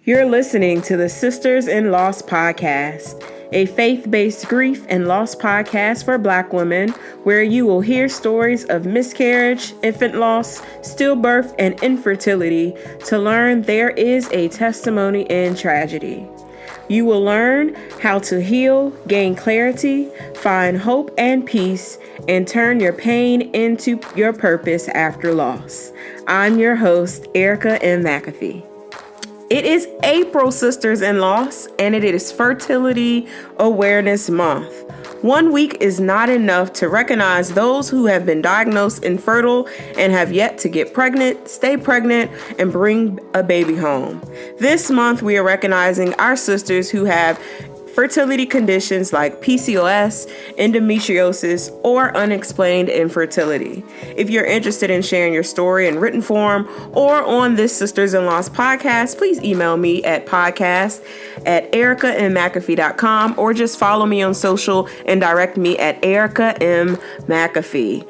You're listening to the Sisters in Loss podcast, a faith-based grief and loss podcast for Black women, where you will hear stories of miscarriage, infant loss, stillbirth, and infertility to learn there is a testimony in tragedy. You will learn how to heal, gain clarity, find hope and peace, and turn your pain into your purpose after loss. I'm your host, Erica M. McAfee. It is April, Sisters in Loss, and it is Fertility Awareness Month. 1 week is not enough to recognize those who have been diagnosed infertile and have yet to get pregnant, stay pregnant, and bring a baby home. This month, we are recognizing our sisters who have fertility conditions like PCOS, endometriosis, or unexplained infertility. If you're interested in sharing your story in written form or on this Sisters in Loss podcast, please email me at podcast@ericamcafee.com or just follow me on social and direct me at Erica M. McAfee.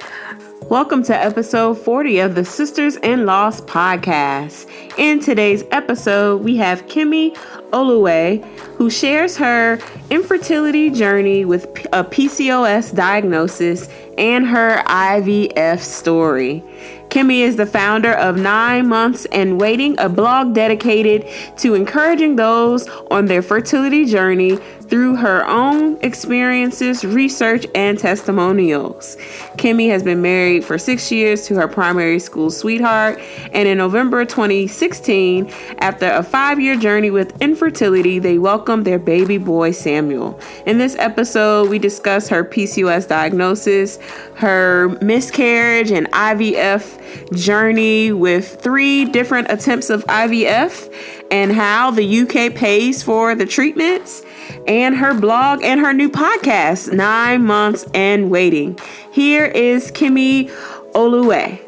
Welcome to episode 40 of the Sisters in Loss podcast. In today's episode, we have Kemi Olowe, who shares her infertility journey with a PCOS diagnosis and her IVF story. Kemi is the founder of 9 Months and Waiting, a blog dedicated to encouraging those on their fertility journey through her own experiences, research, and testimonials. Kemi has been married for 6 years to her primary school sweetheart, and in November 2016, after a 5-year journey with infertility, they welcomed their baby boy, Samuel. In this episode, we discuss her PCOS diagnosis, her miscarriage and IVF journey with 3 different attempts of IVF, and how the UK pays for the treatments, and her blog and her new podcast, 9 Months and Waiting. Here is Kemi Olowe.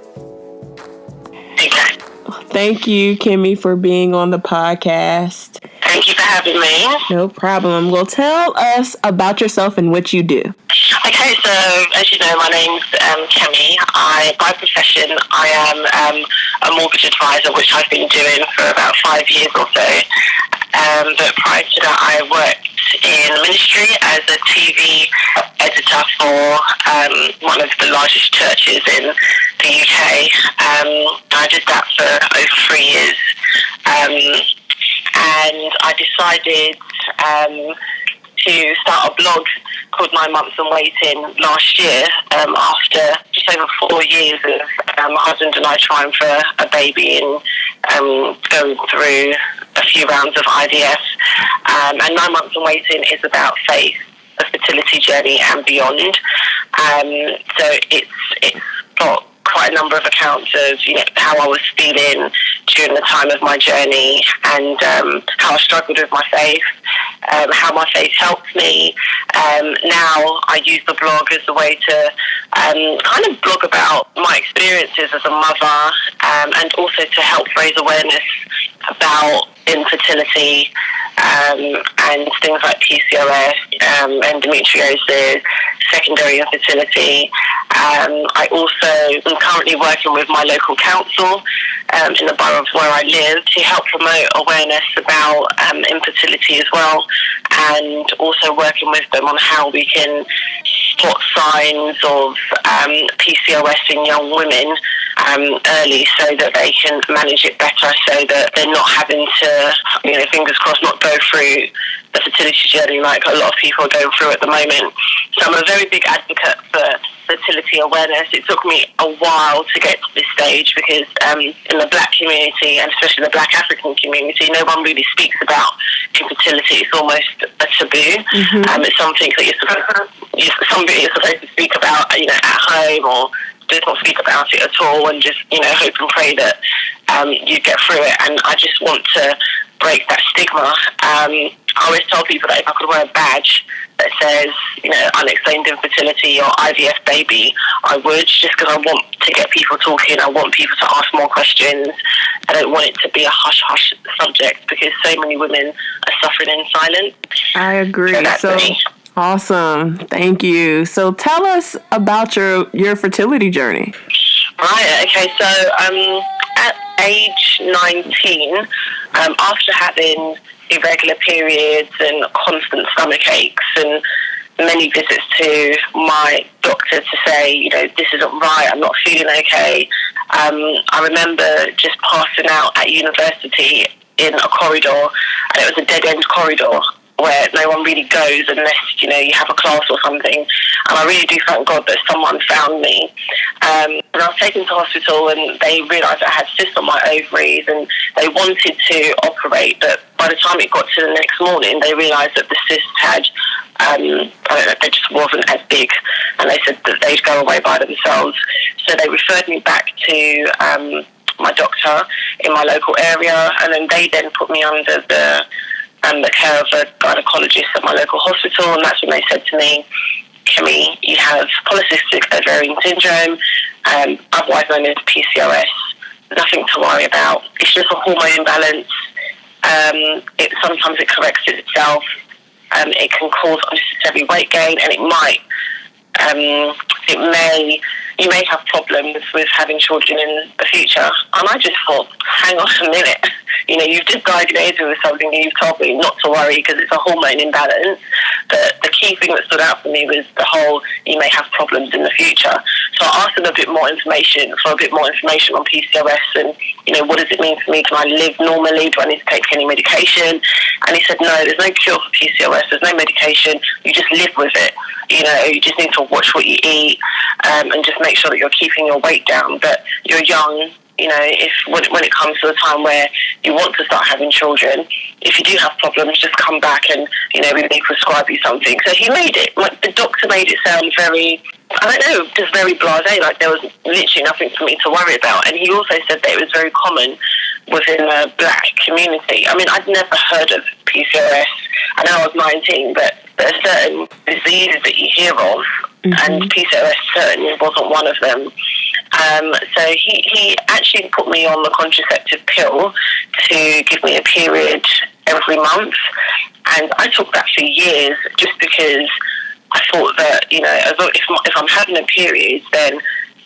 Okay. Thank you, Kemi, for being on the podcast. Thank you for having me. No problem. Well, tell us about yourself and what you do. Okay, so as you know, my name's Kemi. By profession, I am a mortgage advisor, which I've been doing for about 5 years or so. But prior to that, I worked in ministry as a TV editor for one of the largest churches in the UK. I did that for over 3 years. And I decided to start a blog called 9 Months and Waiting last year, after just over 4 years of my husband and I trying for a baby and going through a few rounds of IVF. And 9 Months and Waiting is about faith, a fertility journey and beyond. So it's got quite a number of accounts of, how I was feeling during the time of my journey, and how I struggled with my faith, how my faith helped me. Now I use the blog as a way to kind of blog about my experiences as a mother, and also to help raise awareness about infertility, and things like PCOS, endometriosis, secondary infertility. I also am currently working with my local council in the borough of where I live to help promote awareness about infertility as well, and also working with them on how we can spot signs of PCOS in young women early, so that they can manage it better, so that they're not having to, fingers crossed, not go through the fertility journey like a lot of people are going through at the moment. So I'm a very big advocate for fertility awareness. It took me a while to get to this stage because in the Black community, and especially the Black African community, no one really speaks about infertility. It's almost a taboo. Mm-hmm. It's something that you're supposed to speak about, at home, or just not speak about it at all, and just, hope and pray that you get through it. And I just want to break that stigma. I always tell people that if I could wear a badge that says, unexplained infertility or IVF baby, I would, just because I want to get people talking. I want people to ask more questions. I don't want it to be a hush-hush subject, because so many women are suffering in silence. I agree. So awesome. Thank you. So tell us about your fertility journey. Right. Okay. So at age 19, After having irregular periods and constant stomach aches and many visits to my doctor to say, you know, this isn't right, I'm not feeling okay. I remember just passing out at university in a corridor, and it was a dead-end corridor where no one really goes unless, you know, you have a class or something. And I really do thank God that someone found me. And I was taken to hospital, and they realised I had cysts on my ovaries, and they wanted to operate, but by the time it got to the next morning, they realised that the cysts had, I don't know, they just wasn't as big, and they said that they'd go away by themselves. So they referred me back to my doctor in my local area, and then they then put me under the care of a gynecologist at my local hospital, and that's when they said to me, Kemi, you have polycystic ovarian syndrome, otherwise known as PCOS. Nothing to worry about. It's just a hormone imbalance. Sometimes it corrects itself. It can cause unnecessary weight gain, and you may have problems with having children in the future. And I just thought, hang on a minute. You know, you've just diagnosed me with something, and you've told me not to worry because it's a hormone imbalance. But the key thing that stood out for me was the whole, you may have problems in the future. So I asked him a bit more information on PCOS and, you know, what does it mean for me? Can I live normally? Do I need to take any medication? And he said, no, there's no cure for PCOS. There's no medication. You just live with it. You know, you just need to watch what you eat and just make sure that you're keeping your weight down. But you're young. You know, when it comes to the time where you want to start having children, if you do have problems, just come back and, you know, we may prescribe you something. So he made it, like, the doctor made it sound very, I don't know, just very blasé, like there was literally nothing for me to worry about. And he also said that it was very common within the black community. I mean, I'd never heard of PCOS. I know I was 19, but there are certain diseases that you hear of, and PCOS certainly wasn't one of them. So he actually put me on the contraceptive pill to give me a period every month, and I took that for years just because I thought that, you know, if I'm having a period, then,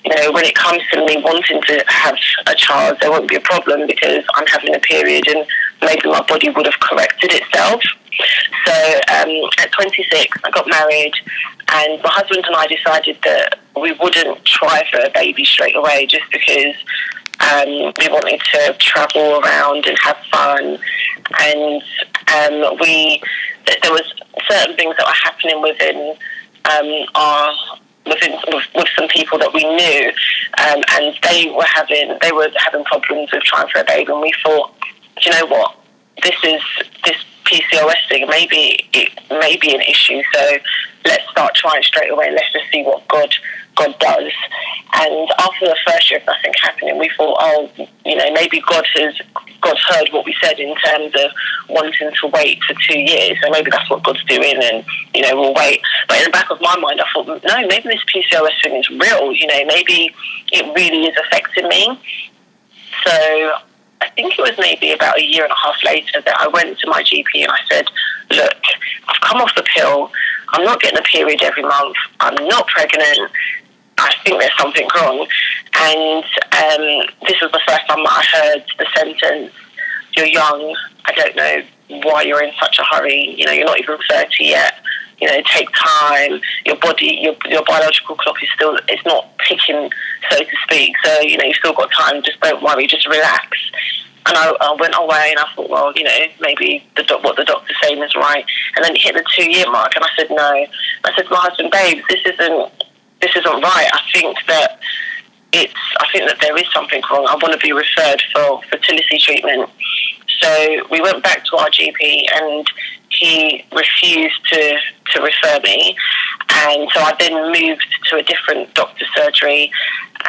you know, when it comes to me wanting to have a child, there won't be a problem because I'm having a period and maybe my body would have corrected itself. So at 26, I got married, and my husband and I decided that we wouldn't try for a baby straight away just because we wanted to travel around and have fun. And there was certain things that were happening within with some people that we knew, and they were having problems with trying for a baby, and we thought, do you know what, this PCOS thing, maybe it may be an issue, so let's start trying straight away, let's just see what God does. And after the first year of nothing happening, we thought, oh, you know, maybe God's heard what we said in terms of wanting to wait for 2 years, so maybe that's what God's doing, and, you know, we'll wait. But in the back of my mind, I thought, no, maybe this PCOS thing is real, you know, maybe it really is affecting me. So I think it was maybe about a year and a half later that I went to my GP and I said, look, I've come off the pill, I'm not getting a period every month, I'm not pregnant, I think there's something wrong. And this was the first time that I heard the sentence, you're young, I don't know why you're in such a hurry, you know, you're not even 30 yet, you know, take time, your body, your biological clock it's not ticking, so to speak, so, you know, you've still got time, just don't worry, just relax. And I went away and I thought, well, you know, maybe what the doctor's saying is right. And then it hit the 2-year mark and I said, no. I said to my husband, babe, this isn't right. I think that there is something wrong. I want to be referred for fertility treatment. So we went back to our GP and he refused to refer me. And so I then moved to a different doctor's surgery,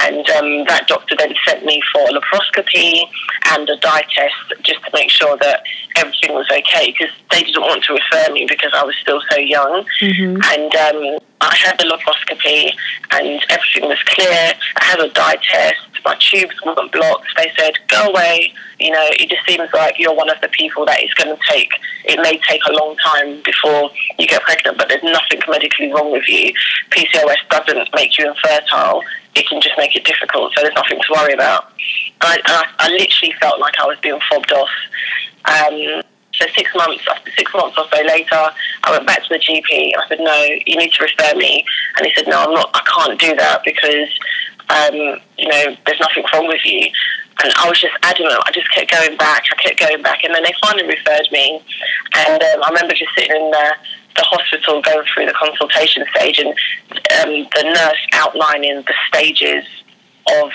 and that doctor then sent me for a laparoscopy and a dye test just to make sure that everything was okay, because they didn't want to refer me because I was still so young. And I had the laparoscopy and everything was clear. I had a dye test, my tubes weren't blocked. They said, go away, you know, it just seems like you're one of the people that it's going to take, it may take a long time before you get pregnant, but there's nothing medically wrong with you. PCOS doesn't make you infertile, it can just make it difficult, so there's nothing to worry about. And I literally felt like I was being fobbed off. So 6 months or so later, I went back to the GP. I said, no, you need to refer me. And he said, no, I can't do that because, there's nothing wrong with you. And I was just adamant. I just kept going back. And then they finally referred me. And I remember just sitting in the hospital going through the consultation stage and the nurse outlining the stages of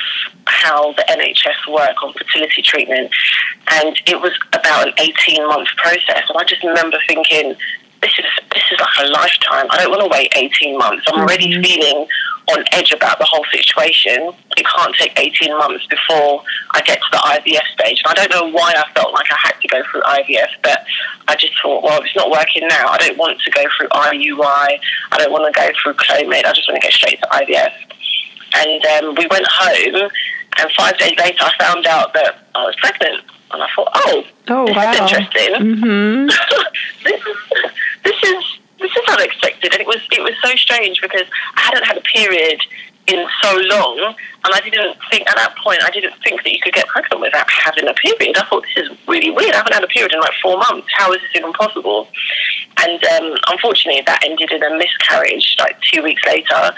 how the NHS work on fertility treatment. And it was about an 18-month process. And I just remember thinking, this is like a lifetime. I don't want to wait 18 months. I'm already feeling on edge about the whole situation. It can't take 18 months before I get to the IVF stage. And I don't know why I felt like I had to go through IVF, but I just thought, well, if it's not working now, I don't want to go through IUI. I don't want to go through Clomid. I just want to get straight to IVF. And we went home, and 5 days later, I found out that I was pregnant. And I thought, this is interesting. Mm-hmm. This is unexpected, and it was so strange because I hadn't had a period in so long, and I didn't think at that point that you could get pregnant without having a period. I thought, this is really weird. I haven't had a period in like 4 months. How is this even possible? And unfortunately, that ended in a miscarriage like 2 weeks later.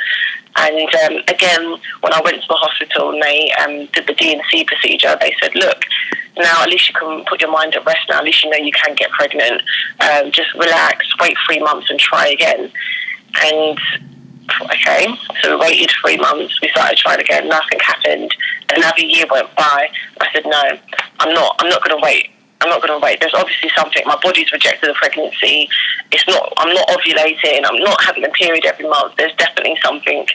And again, when I went to the hospital and they did the D&C procedure, they said, look, now at least you can put your mind at rest now. At least you know you can get pregnant. Just relax, wait 3 months and try again. And okay, so we waited 3 months. We started trying again. Nothing happened. Another year went by. I said, no, I'm not going to wait. I'm not going to wait. There's obviously something. My body's rejected the pregnancy. I'm not ovulating. I'm not having a period every month. There's definitely something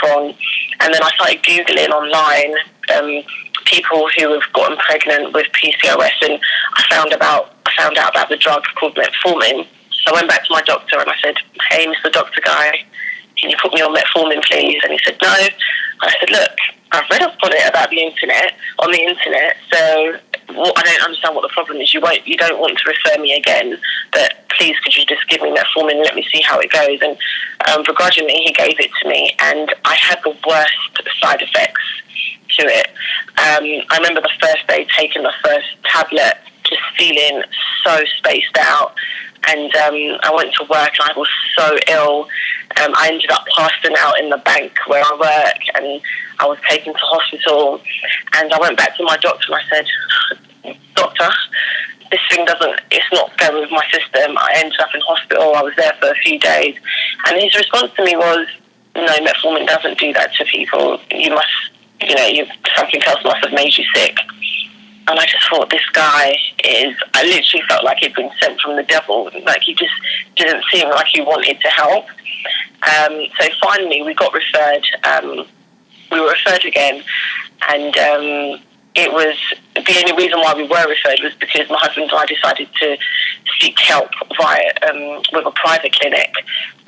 wrong. And then I started Googling online people who have gotten pregnant with PCOS, and I found out about the drug called metformin. So I went back to my doctor and I said, hey, Mr. Doctor Guy, can you put me on metformin, please? And he said, no. I said, look, I've read up on it on the internet, so I don't understand what the problem is. You don't want to refer me again, but please could you just give me metformin and let me see how it goes? And begrudgingly, he gave it to me, and I had the worst side effects to it. I remember the first day taking the first tablet, just feeling so spaced out. And I went to work and I was so ill. I ended up passing out in the bank where I work, and I was taken to hospital. And I went back to my doctor and I said, doctor, this thing it's not going with my system. I ended up in hospital. I was there for a few days. And his response to me was, no, metformin doesn't do that to people. Something else must have made you sick. And I just thought, this guy I literally felt like he'd been sent from the devil. Like, he just didn't seem like he wanted to help. So finally we got referred. We were referred again. And it was, the only reason why we were referred was because my husband and I decided to seek help with a private clinic.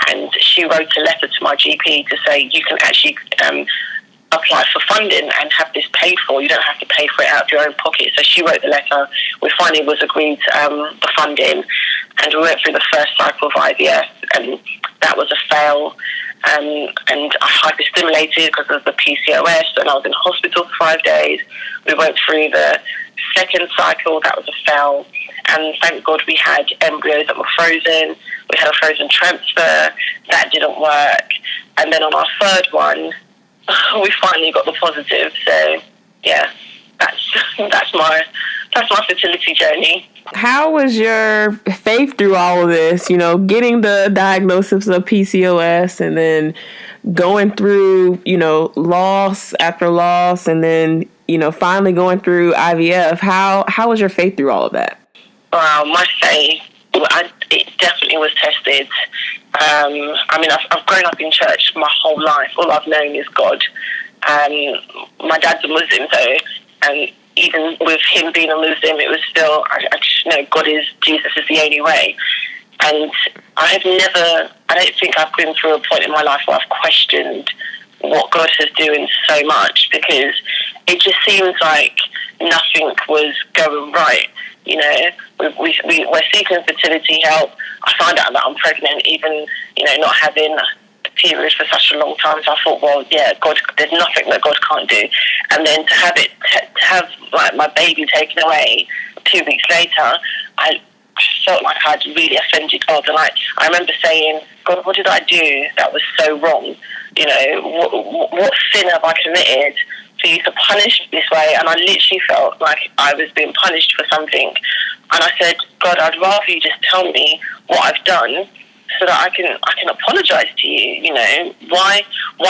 And she wrote a letter to my GP to say, you can actually apply for funding and have this paid for. You don't have to pay for it out of your own pocket. So she wrote the letter. We finally was agreed the funding, and we went through the first cycle of IVF, and that was a fail. And I hyperstimulated because of the PCOS, and I was in hospital for 5 days. We went through the second cycle. That was a fail. And thank God we had embryos that were frozen. We had a frozen transfer. That didn't work. And then on our third one, we finally got the positive. So yeah, that's my fertility journey. How was your faith through all of this? Getting the diagnosis of PCOS and then going through, loss after loss, and then, finally going through IVF. How was your faith through all of that? Wow, my faith, it definitely was tested. I've grown up in church my whole life. All I've known is God. My dad's a Muslim, and even with him being a Muslim, it was still, I just know Jesus is the only way. And I don't think I've been through a point in my life where I've questioned what God is doing so much, because it just seems like nothing was going right. We're seeking fertility help. I find out that I'm pregnant, even, not having a period for such a long time. So I thought, well, yeah, God, there's nothing that God can't do. And then to have like my baby taken away 2 weeks later, I felt like I'd really offended God. And I remember saying, God, what did I do that was so wrong? You know, what sin have I committed for you to punish me this way? And I literally felt like I was being punished for something. And I said, God, I'd rather you just tell me what I've done so that I can apologise to you. You know, why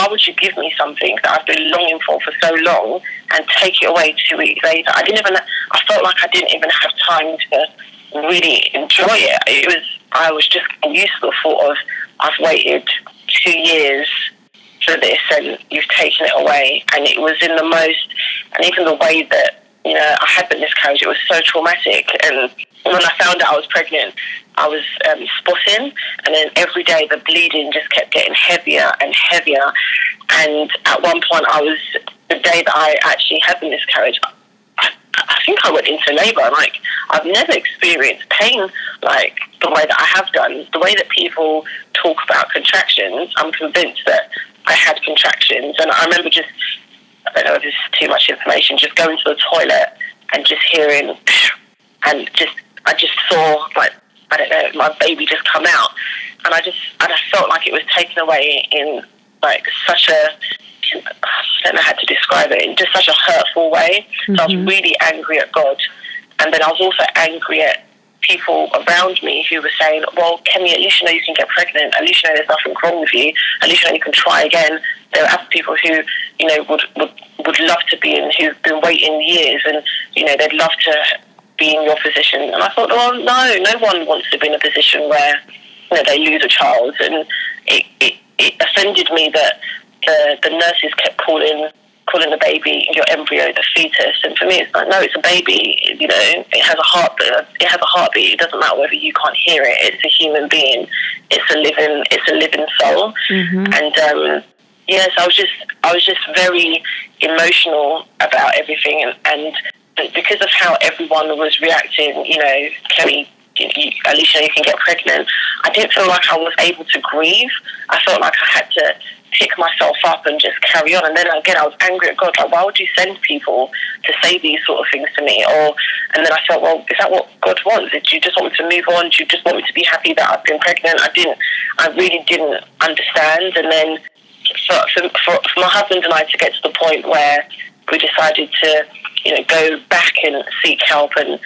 would you give me something that I've been longing for so long and take it away 2 weeks later? I felt like I didn't even have time to really enjoy it. I was just used to the thought of, I've waited 2 years for this and you've taken it away. And it was in the most, and even the way that, you know, I had the miscarriage, it was so traumatic. And when I found out I was pregnant, I was spotting, and then every day the bleeding just kept getting heavier and heavier. And at one point, the day that I actually had the miscarriage, I think I went into labour. Like, I've never experienced pain like the way that I have done. The way that people talk about contractions, I'm convinced that I had contractions. And I remember just, I don't know if this is too much information, just going to the toilet and just hearing, and I just saw, like, I don't know, my baby just come out. And I felt like it was taken away in, like, such a, I don't know how to describe it, in just such a hurtful way. Mm-hmm. So I was really angry at God. And then I was also angry at people around me who were saying, well, Kemi, at least you know you can get pregnant. At least you know there's nothing wrong with you. At least you know you can try again. There are other people who, you know, would love to be in, who've been waiting years, and, you know, they'd love to be in your position. And I thought, well, no one wants to be in a position where, you know, they lose a child. And it offended me that the nurses kept calling the baby your embryo, the fetus. And for me, it's like, no, it's a baby. You know, it has a heartbeat. It doesn't matter whether you can't hear it. It's a human being. It's a living soul. Mm-hmm. And yes, I was just very emotional about everything, and because of how everyone was reacting, you know, Kemi, at least you know you can get pregnant, I didn't feel like I was able to grieve. I felt like I had to pick myself up and just carry on. And then again, I was angry at God, like, why would you send people to say these sort of things to me? And then I felt, well, is that what God wants? Did you just want me to move on? Do you just want me to be happy that I've been pregnant? I really didn't understand. And then for my husband and I to get to the point where we decided to, you know, go back and seek help and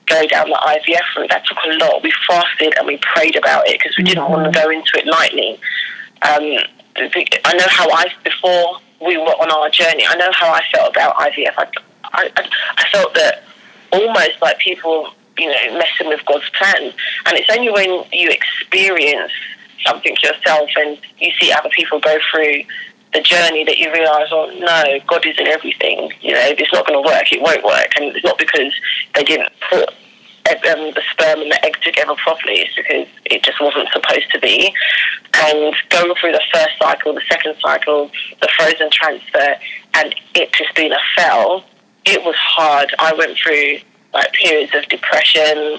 go down the IVF route, that took a lot. We fasted and we prayed about it because we didn't want to go into it lightly. I know how before we were on our journey, I know how I felt about IVF. I felt that almost like people, you know, messing with God's plan. And it's only when you experience something yourself and you see other people go through the journey that you realise, oh no, God is in everything. You know, it's not going to work. It won't work, and it's not because they didn't put the sperm and the egg together properly. It's because it just wasn't supposed to be. And going through the first cycle, the second cycle, the frozen transfer, and it just being a fail, it was hard. I went through like periods of depression,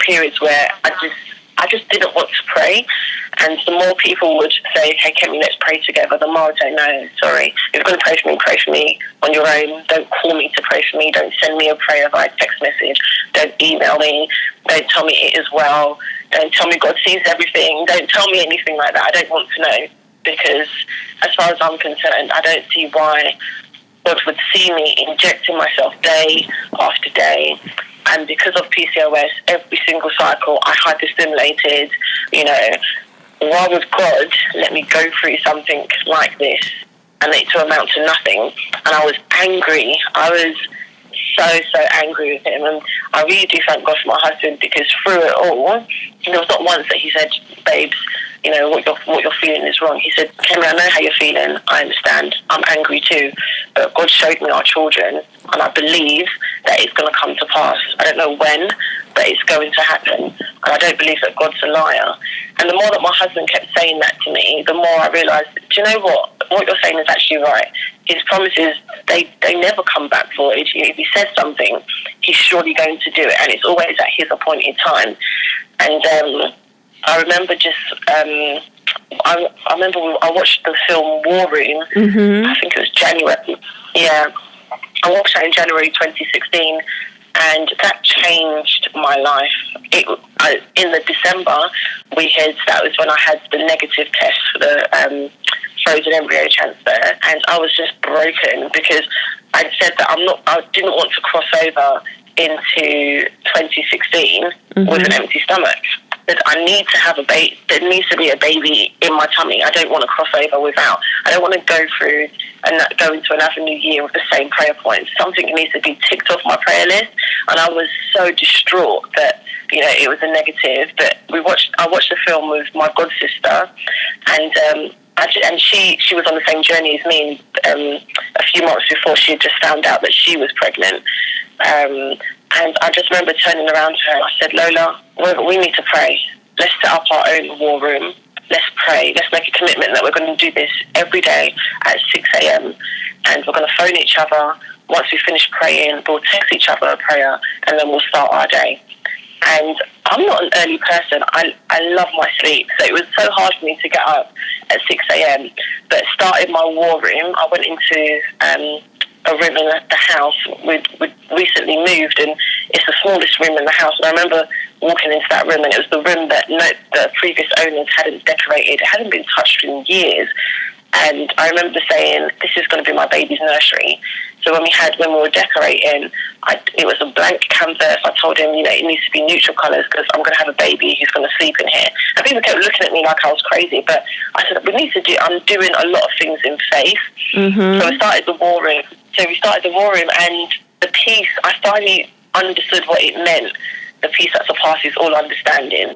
periods where I just didn't want to pray. And the more people would say, hey, Kemi, let's pray together, the more I'd say, no, sorry. If you're going to pray for me on your own. Don't call me to pray for me. Don't send me a prayer via text message. Don't email me. Don't tell me it is well. Don't tell me God sees everything. Don't tell me anything like that. I don't want to know. Because as far as I'm concerned, I don't see why God would see me injecting myself day after day. And because of PCOS, every single cycle, I hyperstimulated, you know. Why would God let me go through something like this and it to amount to nothing? And I was angry. I was so angry with him. And I really do thank God for my husband, because through it all, there was not once that he said, babes, you know, what you're feeling is wrong. He said, Kemi, I know how you're feeling. I understand. I'm angry too. But God showed me our children, and I believe that it's going to come to pass. I don't know when, but it's going to happen. And I don't believe that God's a liar. And the more that my husband kept saying that to me, the more I realised, do you know what? What you're saying is actually right. His promises, they never come back void. If he says something, he's surely going to do it. And it's always at his appointed time. And I remember I watched the film War Room. I think it was January. Yeah, I watched that in January 2016, And that changed my life. In the December, that was when I had the negative test for the frozen embryo transfer, and I was just broken because I'd said that I didn't want to cross over into 2016 with an empty stomach. That I need to have a baby. There needs to be a baby in my tummy. I don't want to cross over without. I don't want to go through and go into another new year with the same prayer points. Something needs to be ticked off my prayer list. And I was so distraught that it was a negative. But I watched the film with my god sister, and she was on the same journey as me. A few months before, she had just found out that she was pregnant. And I just remember turning around to her and I said, Lola, we need to pray. Let's set up our own war room. Let's pray. Let's make a commitment that we're going to do this every day at 6 a.m. And we're going to phone each other. Once we finish praying, we'll text each other a prayer and then we'll start our day. And I'm not an early person. I love my sleep. So it was so hard for me to get up at 6 a.m. But started my war room. I went into a room in the house. We'd recently moved, and it's the smallest room in the house. And I remember walking into that room, and it was the room that the previous owners hadn't decorated. It hadn't been touched in years. And I remember saying, this is going to be my baby's nursery. So when we were decorating, it was a blank canvas. I told him, it needs to be neutral colours because I'm going to have a baby who's going to sleep in here. And people kept looking at me like I was crazy. But I said, I'm doing a lot of things in faith. Mm-hmm. So I started the war room. And the peace, I finally understood what it meant. The peace that surpasses all understanding.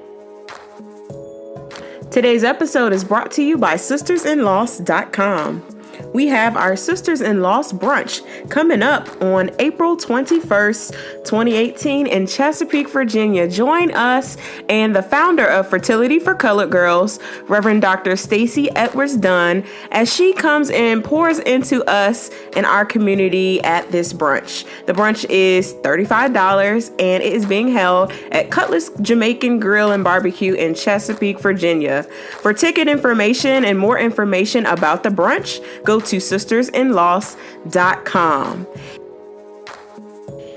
Today's episode is brought to you by sistersinloss.com. We have our Sisters in Loss brunch coming up on April 21st, 2018 in Chesapeake, Virginia. Join us and the founder of Fertility for Colored Girls, Reverend Dr. Stacey Edwards Dunn, as she comes and pours into us and our community at this brunch. The brunch is $35 and it is being held at Cutlass Jamaican Grill and Barbecue in Chesapeake, Virginia. For ticket information and more information about the brunch, go to sistersinloss.com.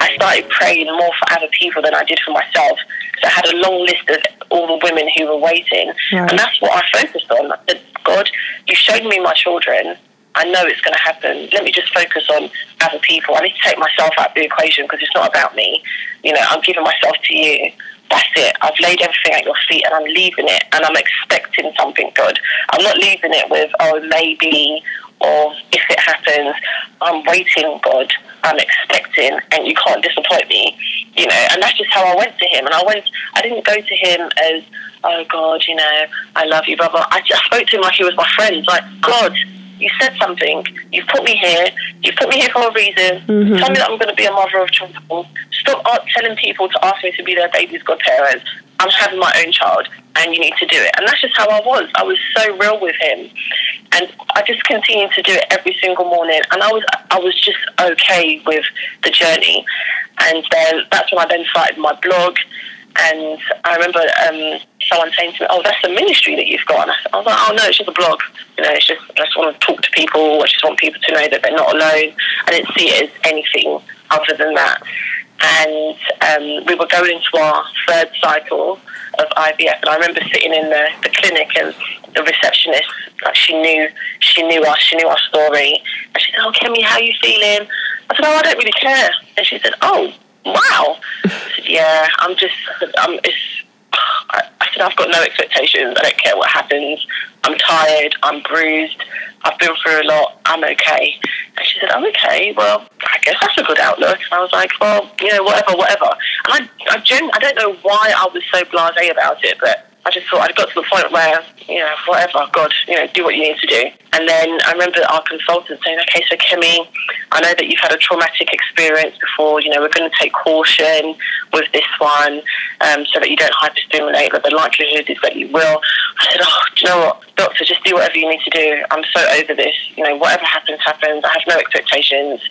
I started praying more for other people than I did for myself. So I had a long list of all the women who were waiting. Right. And that's what I focused on. I said, God, you showed me my children. I know it's going to happen. Let me just focus on other people. I need to take myself out of the equation because it's not about me. I'm giving myself to you. That's it. I've laid everything at your feet and I'm leaving it and I'm expecting something good. I'm not leaving it with, maybe, or if it happens. I'm waiting, God. I'm expecting and you can't disappoint me. And that's just how I went to him. And I didn't go to him as, oh God, I love you, brother. I spoke to him like he was my friend. Like, God, you said something. You've put me here. You've put me here for a reason. Mm-hmm. Tell me that I'm going to be a mother of children. Stop telling people to ask me to be their baby's godparents. I'm having my own child and you need to do it. And that's just how I was. I was so real with him. And I just continued to do it every single morning. And I was just okay with the journey. And then that's when I then started my blog. And I remember someone saying to me, oh, that's a ministry that you've got. And I was like, oh, no, it's just a blog. It's just, I just want to talk to people. I just want people to know that they're not alone. I didn't see it as anything other than that. And we were going into our third cycle of IVF. And I remember sitting in the clinic and the receptionist, she knew us, she knew our story. And she said, oh, Kemi, how are you feeling? I said, oh, I don't really care. And she said, oh, wow. I said, yeah, I said, I've got no expectations. I don't care what happens. I'm tired. I'm bruised. I've been through a lot. I'm okay. And she said, oh, okay. Well, I guess that's a good outlook. And I was like, well, whatever. And I don't know why I was so blasé about it, but I just thought I'd got to the point where, whatever, God, do what you need to do. And then I remember our consultant saying, okay, so Kemi, I know that you've had a traumatic experience before, we're going to take caution with this one so that you don't hyperstimulate, but the likelihood is that you will. I said, oh, do you know what, doctor, just do whatever you need to do. I'm so over this. Whatever happens, happens. I have no expectations.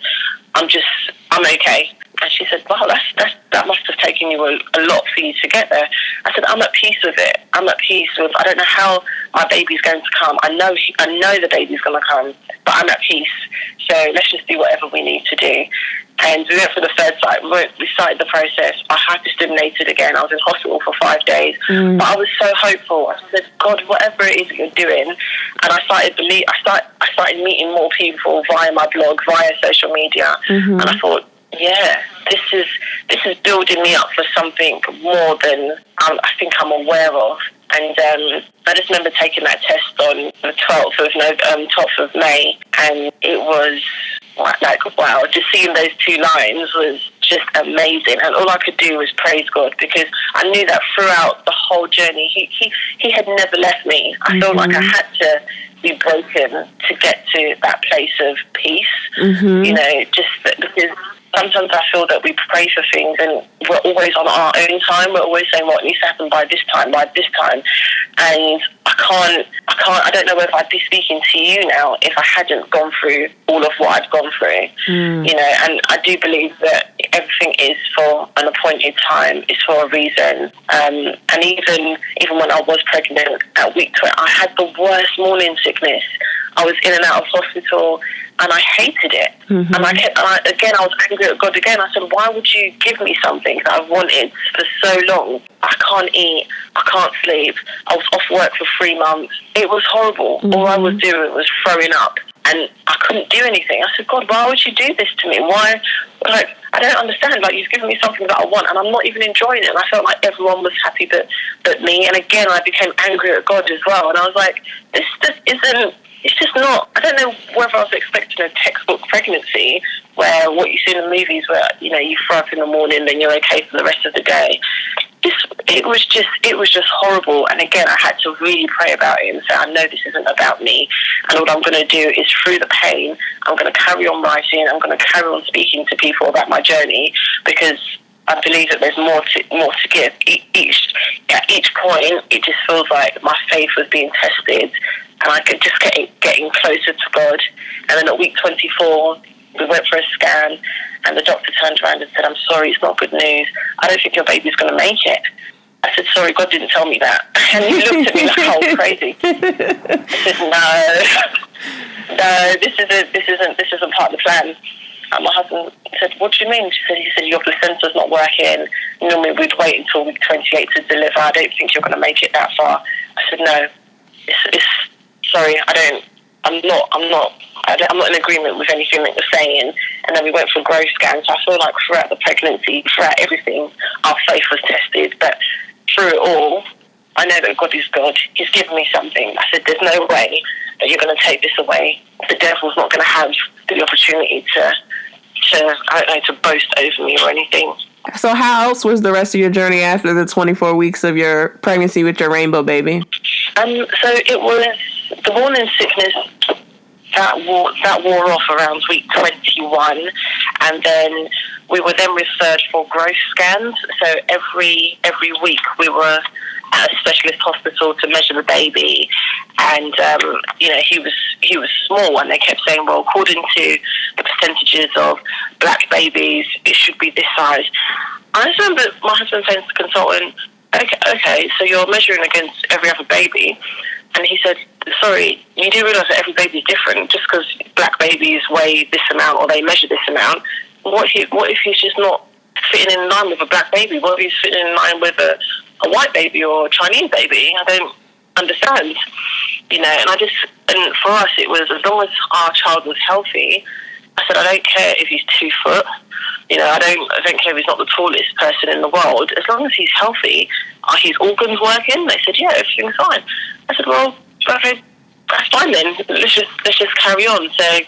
I'm okay. And she said, wow, that must have taken you a lot for you to get there. I said, I'm at peace with it. I'm at peace with, I don't know how my baby's going to come. I know the baby's going to come, but I'm at peace. So let's just do whatever we need to do. And we went for the third site. We started the process. I hyperstimulated again. I was in hospital for 5 days. But I was so hopeful. I said, God, whatever it is that you're doing. And I started meeting more people via my blog, via social media. And I thought, yeah, this is building me up for something more than I think I'm aware of. And I just remember taking that test on the 12th of May, and it was like, wow, just seeing those 2 lines was just amazing. And all I could do was praise God, because I knew that throughout the whole journey, he had never left me. I felt like I had to be broken to get to that place of peace, you know, just because sometimes I feel that we pray for things and we're always on our own time. We're always saying what needs to happen by this time. And I don't know whether I'd be speaking to you now if I hadn't gone through all of what I'd gone through, you know, and I do believe that everything is for an appointed time, it's for a reason. And even when I was pregnant at week 20, I had the worst morning sickness. I was in and out of hospital, and I hated it. And I was angry at God again. I said, why would you give me something that I've wanted for so long? I can't eat, I can't sleep. I was off work for 3 months. It was horrible. All I was doing was throwing up, and I couldn't do anything. I said, God, why would you do this to me? Why? Like, I don't understand. Like, you've given me something that I want, and I'm not even enjoying it. And I felt like everyone was happy but me. And again, I became angry at God as well. And I was like, this just isn't. It's just not. I don't know whether I was expecting a textbook pregnancy where what you see in the movies where, you know, you throw up in the morning, then you're okay for the rest of the day. It was just horrible. And again, I had to really pray about it and say, I know this isn't about me. And what I'm going to do is, through the pain, I'm going to carry on writing. I'm going to carry on speaking to people about my journey, because I believe that there's more to give. At each point, it just feels like my faith was being tested, and I could just getting closer to God. And then at week 24, we went for a scan, and the doctor turned around and said, I'm sorry, it's not good news. I don't think your baby's going to make it. I said, sorry, God didn't tell me that. And he looked at me like I was crazy. I said, no, this isn't part of the plan. And my husband said, what do you mean? He said, your placenta's not working. Normally we'd wait until week 28 to deliver. I don't think you're going to make it that far. I said, no, sorry, I'm not in agreement with anything that you're saying. And then we went for growth scans. So I feel like throughout the pregnancy, throughout everything, our faith was tested. But through it all, I know that God is God. He's given me something. I said, there's no way that you're going to take this away. The devil's not going to have the opportunity to boast over me or anything. So how else was the rest of your journey after the 24 weeks of your pregnancy with your rainbow baby? So it was the morning sickness that wore off around week 21, and then we were then referred for growth scans. So every week we were at a specialist hospital to measure the baby, and you know, he was small, and they kept saying, well, according to the percentages of black babies, it should be this size. I just remember my husband saying to the consultant, okay, so you're measuring against every other baby. And he said, sorry, you do realise that every baby is different. Just because black babies weigh this amount or they measure this amount, what if he's just not fitting in line with a black baby? What if he's fitting in line with a white baby or a Chinese baby? I don't understand, you know. And for us, it was, as long as our child was healthy, I said, I don't care if he's 2 foot, you know, I don't care if he's not the tallest person in the world. As long as he's healthy, are his organs working? They said, yeah, everything's fine. I said, well, okay, that's fine then. Let's just carry on. So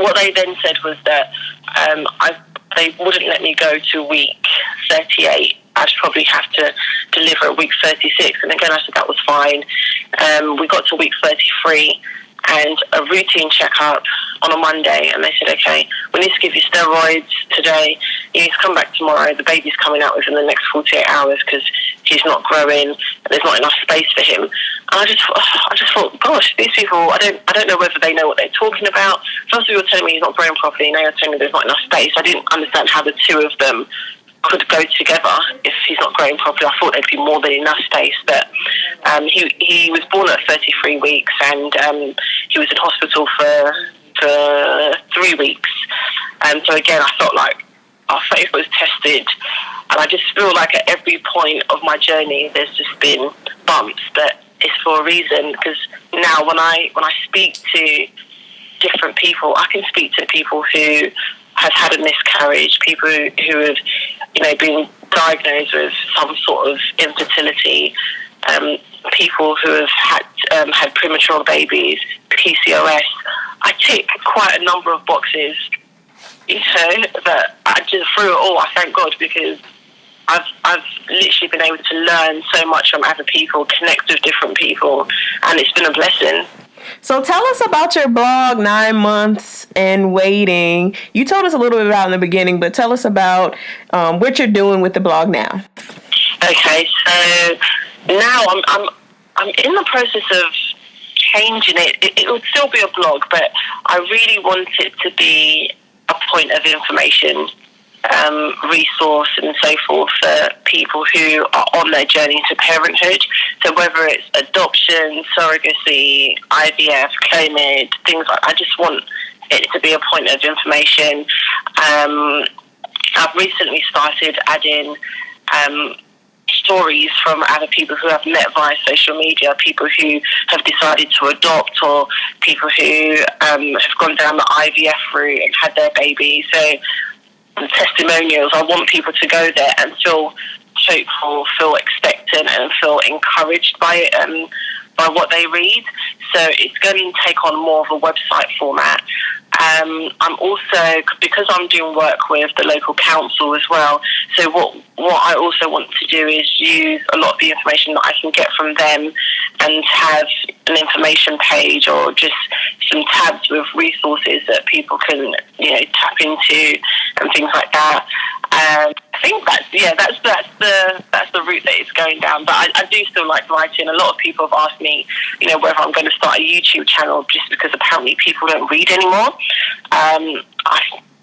what they then said was that they wouldn't let me go to week 38. I'd probably have to deliver at week 36. And again, I said that was fine. We got to week 33 and a routine checkup on a Monday, and they said, okay, we need to give you steroids today. You need to come back tomorrow. The baby's coming out within the next 48 hours because he's not growing and there's not enough space for him. And I just thought, gosh, these people, I don't know whether they know what they're talking about. First of all, you're telling me he's not growing properly. Now you're telling me there's not enough space. I didn't understand how the two of them could go together if he's not growing properly. I thought there'd be more than enough space, but he was born at 33 weeks, and he was in hospital for 3 weeks. And so again, I felt like our faith was tested, and I just feel like at every point of my journey, there's just been bumps, but it's for a reason. Because now, when I speak to different people, I can speak to people who have had a miscarriage, people who have, been diagnosed with some sort of infertility, people who have had premature babies, PCOS. I tick quite a number of boxes, that I just, through it all, I thank God, because I've literally been able to learn so much from other people, connect with different people, and it's been a blessing. So tell us about your blog, 9 Months and Waiting. You told us a little bit about it in the beginning, but tell us about what you're doing with the blog now. Okay, so now I'm in the process of changing it. It would still be a blog, but I really want it to be a point of information, resource and so forth for people who are on their journey to parenthood. So whether it's adoption, surrogacy, IVF, Clomid, things like, I just want it to be a point of information. I've recently started adding stories from other people who I've met via social media, people who have decided to adopt, or people who have gone down the IVF route and had their baby. So testimonials, I want people to go there and feel hopeful, feel expectant, and feel encouraged by it, by what they read. So it's going to take on more of a website format. I'm also, because I'm doing work with the local council as well, so what I also want to do is use a lot of the information that I can get from them and have an information page or just some tabs with resources that people can, tap into and things like that. I think that's the route that it's going down. But I do still like writing. A lot of people have asked me, whether I'm going to start a YouTube channel, just because apparently people don't read anymore. I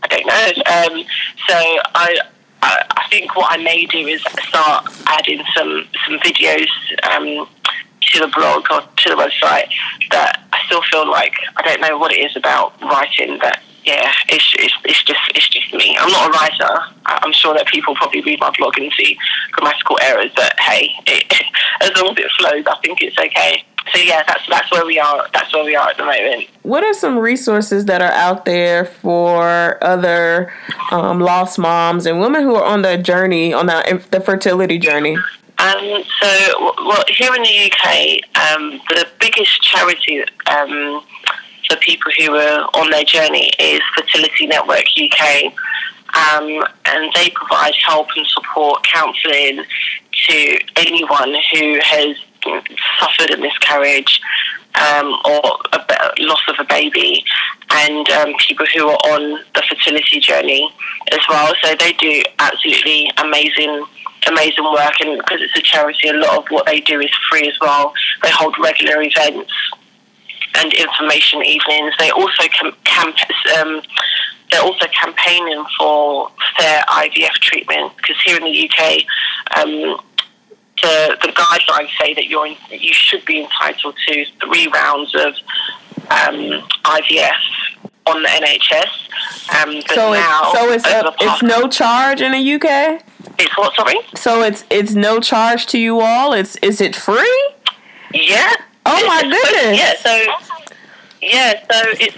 don't know. So I think what I may do is start adding some videos to the blog or to the website that I still feel like I don't know what it is about writing, but yeah, it's just me. I'm not a writer. I'm sure that people probably read my blog and see grammatical errors, but hey, as long as it flows, I think it's okay. So yeah, that's where we are. That's where we are at the moment. What are some resources that are out there for other lost moms and women who are on the journey, on the fertility journey? So here in the UK, the biggest charity for people who are on their journey is Fertility Network UK, and they provide help and support, counselling to anyone who has suffered a miscarriage or a loss of a baby, and people who are on the fertility journey as well. So they do absolutely amazing work, and because it's a charity, a lot of what they do is free as well. They hold regular events and information evenings. They also they're also campaigning for fair IVF treatment, because here in the UK, the guidelines say that you should be entitled to 3 rounds of IVF on the NHS. But it's no charge in the UK? It's what, sorry? So it's no charge to you all? Is it free? Yeah. Oh my goodness. Yeah, so it's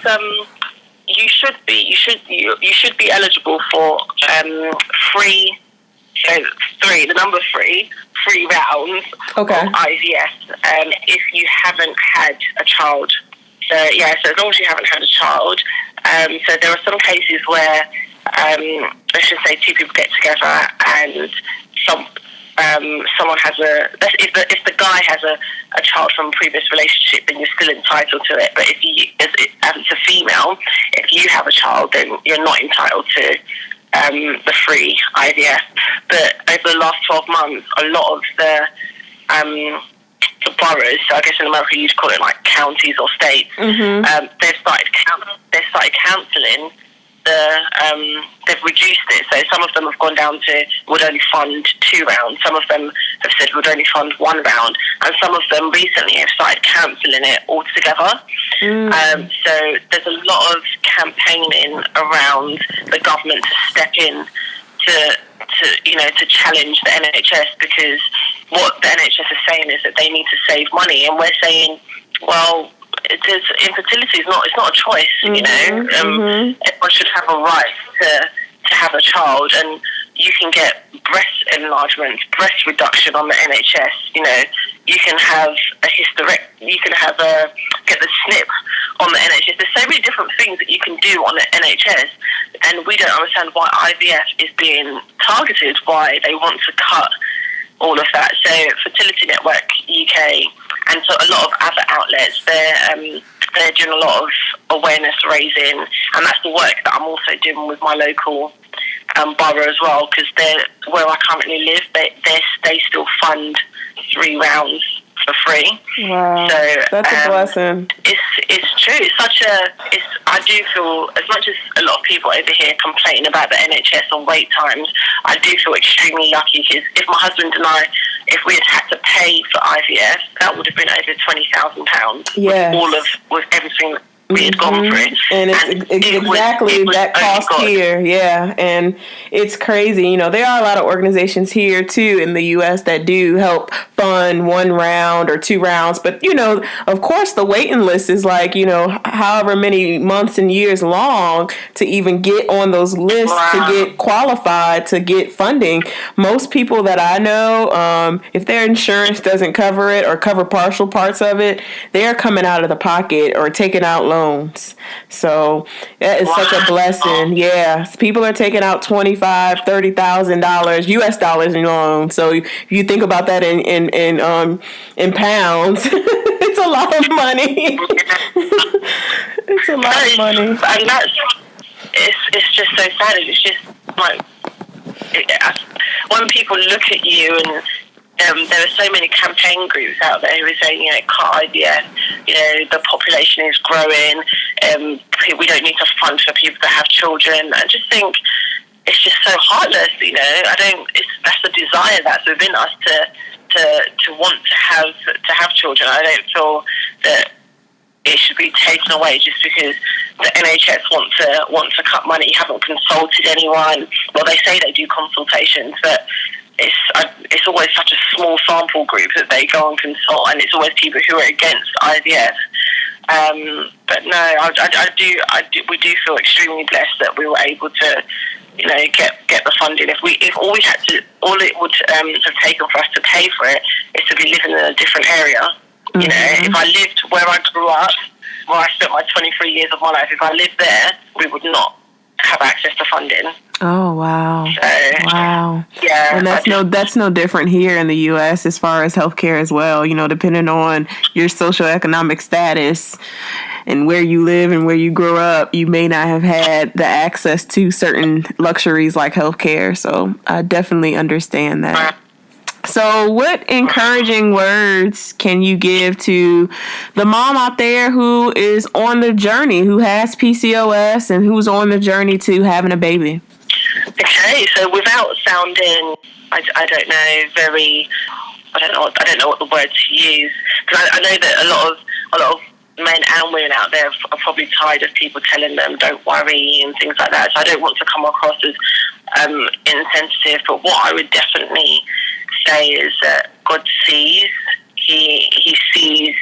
you should be eligible for free, the number 3 rounds of IVF if you haven't had a child. So as long as you haven't had a child. So there are some cases where let's just say 2 people get together and someone has if the guy has a child from a previous relationship, then you're still entitled to it. But if it's a female, if you have a child, then you're not entitled to the free IVF. But over the last 12 months, a lot of the boroughs, so I guess in America you'd call it like counties or states, they've started counselling they've reduced it. So some of them have gone down to would only fund 2 rounds. Some of them have said would only fund 1 round, and some of them recently have started cancelling it altogether. So there's a lot of campaigning around the government to step in to challenge the NHS, because what the NHS is saying is that they need to save money, and we're saying, well, infertility is not a choice. Everyone should have a right to have a child, and you can get breast enlargement, breast reduction on the NHS. You can have a hysterectomy, you can have get the snip on the NHS. There's so many different things that you can do on the NHS, and we don't understand why IVF is being targeted, why they want to cut all of that. So Fertility Network UK and so a lot of other outlets, they're doing a lot of awareness raising, and that's the work that I'm also doing with my local borough as well, because where I currently live, they still fund 3 rounds for free. Wow, so that's a blessing. It's true. I do feel, as much as a lot of people over here complain about the NHS and wait times, I do feel extremely lucky, because if my husband and I, if we had to pay for IVF, that would have been over £20,000. Yes. with everything we had gone through. And it's exactly that cost here. Yeah. And it's crazy. There are a lot of organizations here too in the US that do help fund 1 round or 2 rounds. But, of course the waiting list is like, however many months and years long to even get on those lists, to get qualified, to get funding. Most people that I know, if their insurance doesn't cover it or cover partial parts of it, they're coming out of the pocket or taking out loans. So that is such a blessing. Yeah, people are taking out $25,000, $30,000 US dollars in loans. So if you think about that in pounds, it's a lot of money. It's a lot of money, and it's just so sad. It's just like when people look at you and. There are so many campaign groups out there who are saying, cut IVF, the population is growing, we don't need to fund for people that have children. I just think it's just so heartless, that's the desire that's within us to want to have children. I don't feel that it should be taken away just because the NHS want to cut money. You haven't consulted anyone. Well, they say they do consultations, but it's always such a small sample group that they go and consult, and it's always people who are against IVF. But no, we do feel extremely blessed that we were able to, get the funding. If all it would have taken for us to pay for it is to be living in a different area. If I lived where I grew up, where I spent my 23 years of my life, if I lived there, we would not have access to funding. Oh, wow. Wow. Yeah. And that's no different here in the U.S. as far as healthcare as well. Depending on your socioeconomic status and where you live and where you grow up, you may not have had the access to certain luxuries like healthcare. So I definitely understand that. So what encouraging words can you give to the mom out there who is on the journey, who has PCOS and who's on the journey to having a baby? Okay, so without sounding, I don't know what the word to use, because I know that a lot of men and women out there are probably tired of people telling them don't worry and things like that. So I don't want to come across as insensitive, but what I would definitely say is that God sees. He sees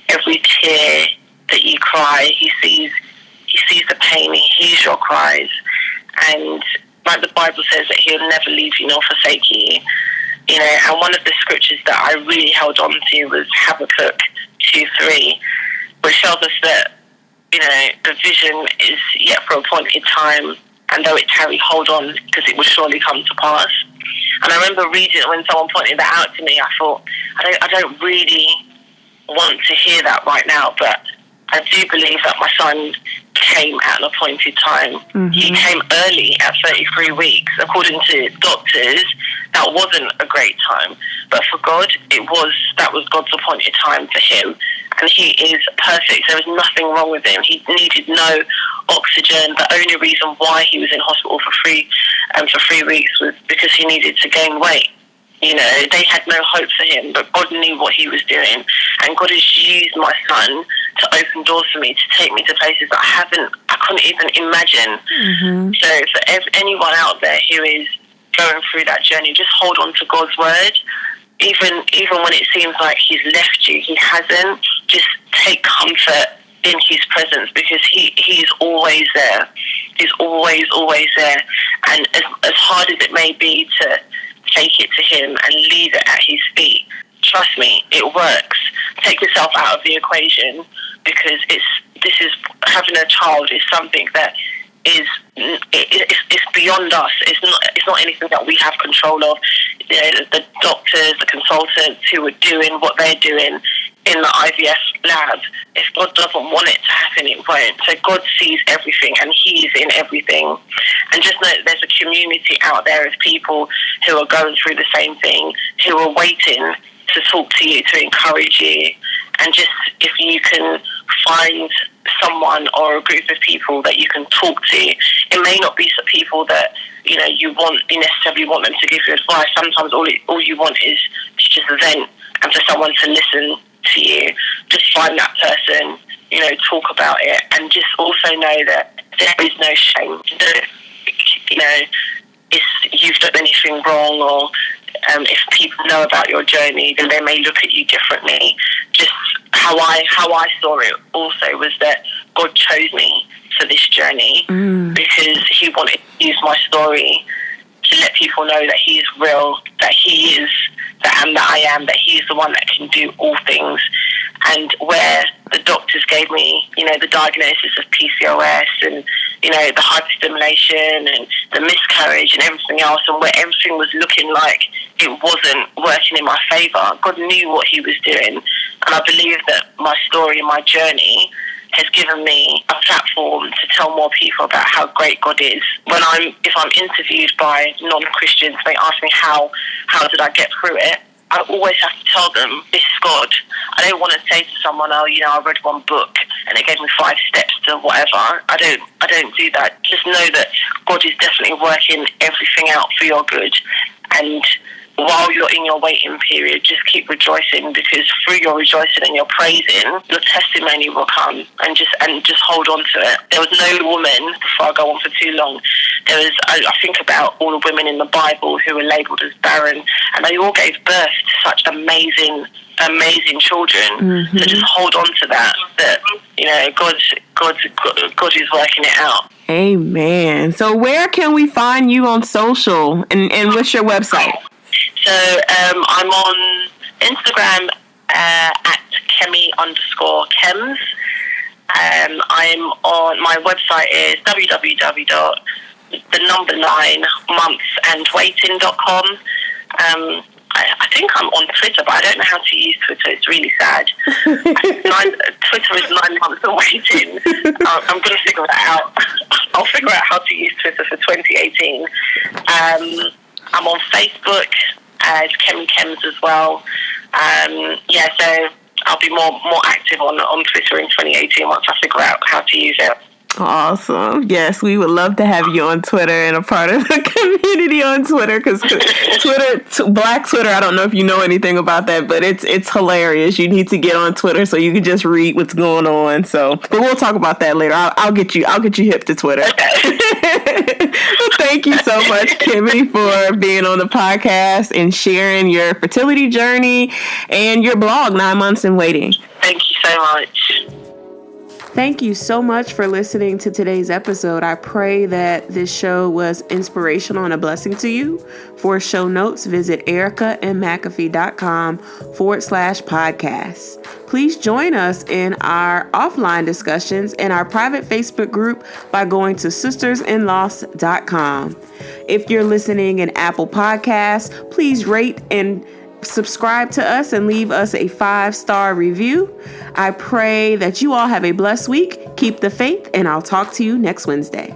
every tear that you cry. He sees the pain. He hears your cries, and like the Bible says that He'll never leave you nor forsake you. And one of the scriptures that I really held on to was Habakkuk 2:3, which tells us that the vision is yet for a appointed time, and though it tarry, hold on, because it will surely come to pass. And I remember reading it when someone pointed that out to me. I thought, I don't really want to hear that right now, but I do believe that my son came at an appointed time. Mm-hmm. He came early at 33 weeks. According to doctors, that wasn't a great time. But for God, that was God's appointed time for him. And he is perfect. There was nothing wrong with him. He needed no oxygen. The only reason why he was in hospital for 3 weeks was because he needed to gain weight. You know, they had no hope for him, but God knew what he was doing. And God has used my son to open doors for me, to take me to places that I couldn't even imagine. Mm-hmm. So for anyone out there who is going through that journey, just hold on to God's word. Even when it seems like he's left you, he hasn't. Just take comfort in his presence, because he is always there. He's always there. And as hard as it may be to take it to him and leave it at his feet, trust me, it works. Take yourself out of the equation, because having a child is something that it's beyond us. It's not anything that we have control of. You know, the doctors, the consultants who are doing what they're doing in the IVF lab, if God doesn't want it to happen, it won't. So God sees everything, and he's in everything. And just know that there's a community out there of people who are going through the same thing, who are waiting to talk to you, to encourage you. And just, if you can find someone or a group of people that you can talk to, it may not be some people that you necessarily want them to give you advice. Sometimes all you want is to just vent, and for someone to listen to you. Just find that person, talk about it, and just also know that there is no shame. If you've done anything wrong, or if people know about your journey, then they may look at you differently. Just how I saw it also was that God chose me for this journey because he wanted to use my story to let people know that he is real, that he is the that I am, that he is the one that can do all things. And where the doctors gave me, the diagnosis of PCOS and, the hyperstimulation and the miscarriage and everything else, and where everything was looking like it wasn't working in my favour, God knew what he was doing. And I believe that my story and my journey has given me a platform to tell more people about how great God is. If I'm interviewed by non-Christians, they ask me how did I get through it, I always have to tell them, this is God. I don't want to say to someone, I read one book and it gave me 5 steps to whatever. I don't do that. Just know that God is definitely working everything out for your good. And while you're in your waiting period, just keep rejoicing, because through your rejoicing and your praising, your testimony will come, and just hold on to it. There was no woman, before I go on for too long, I think about all the women in the Bible who were labelled as barren, and they all gave birth to such amazing children. Mm-hmm. So just hold on to that God is working it out. Amen. So where can we find you on social, and what's your website? So I'm on Instagram at Kemi_Kems. I'm on, my website is www.9monthsandwaiting.com. I think I'm on Twitter, but I don't know how to use Twitter. It's really sad. Twitter is 9 months and waiting. I'm going to figure that out. I'll figure out how to use Twitter for 2018. I'm on Facebook as Kemi Kems as well. So I'll be more active on Twitter in 2018 once I figure out how to use it. Awesome. Yes, we would love to have you on Twitter and a part of the community on Twitter, because Twitter, Black Twitter, I don't know if you know anything about that, but it's hilarious. You need to get on Twitter so you can just read what's going on. But we'll talk about that later. I'll get you hip to Twitter. Okay. Thank you so much, Kemi, for being on the podcast and sharing your fertility journey and your blog, 9 Months and Waiting. Thank you so much. Thank you so much for listening to today's episode. I pray that this show was inspirational and a blessing to you. For show notes, visit ericamcafee.com/podcast. Please join us in our offline discussions in our private Facebook group by going to sistersinloss.com. If you're listening in Apple Podcasts, please rate and subscribe to us and leave us a 5-star review. I pray that you all have a blessed week. Keep the faith, and I'll talk to you next Wednesday.